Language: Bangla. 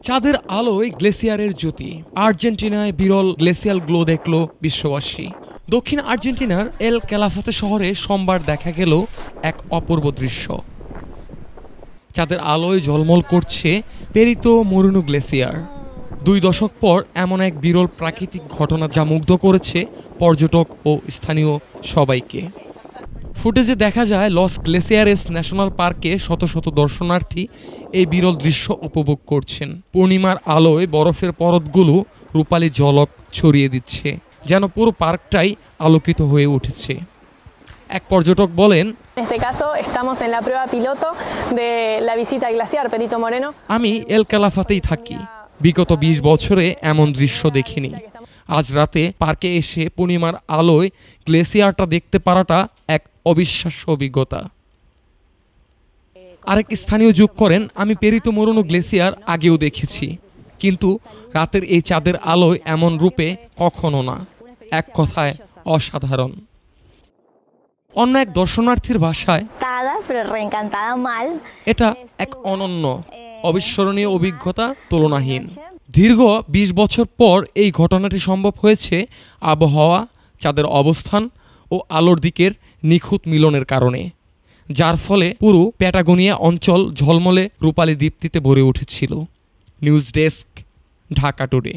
চাঁদের আলোয় গ্লেসিয়ারের জ্যোতি। আর্জেন্টিনায় বিরল গ্লেসিয়াল গ্লো দেখল বিশ্ববাসী। দক্ষিণ আর্জেন্টিনার এল ক্যালাফাতে শহরে সোমবার দেখা গেল এক অপূর্ব দৃশ্য। চাঁদের আলোয় ঝলমল করছে পেরিতো মরুনো গ্লেসিয়ার। 2 দশক পর এমন এক বিরল প্রাকৃতিক ঘটনা যা মুগ্ধ করেছে পর্যটক ও স্থানীয় সবাইকে। ফুটেজে দেখা যায় লস গ্লেসিয়ারেস ন্যাশনাল পার্কে শত শত দর্শনার্থী এই বিরল দৃশ্য উপভোগ করছেন। পূর্ণিমার আলোয় বরফের পরতগুলো রূপালী ঝলক ছড়িয়ে দিচ্ছে, যেন পুরো পার্কটাই আলোকিত হয়ে উঠেছে। এক পর্যটক বলেন, আমি এল ক্যালাফাতেই থাকি। বিগত 20 বছরে এমন দৃশ্য দেখিনি। আজ রাতে পার্কে এসে পূর্ণিমার আলোয় গ্লেসিয়ারটা দেখতে পারাটা এক অবিশ্বাস্য অভিজ্ঞতা। আরেক স্থানীয় যোগ করেন, আমি পেরিতো মরুনো গ্লেসিয়ার আগেও দেখেছি, কিন্তু রাতের এই চাঁদের আলোয় এমন রূপে কখনো না। এক কথায় অসাধারণ। অন্য এক দর্শনার্থীর ভাষায়, এটা এক অনন্য অবিস্মরণীয় অভিজ্ঞতা, তুলনাহীন। দীর্ঘ 20 বছর পর এই ঘটনাটি সম্ভব হয়েছে আবহাওয়া, চাঁদের অবস্থান ও আলোর দিকের নিখুঁত মিলনের কারণে, যার ফলে পুরো প্যাটাগোনিয়া অঞ্চল ঝলমলে রূপালী দীপ্তিতে ভরে উঠেছিল। News desk, Dhaka today.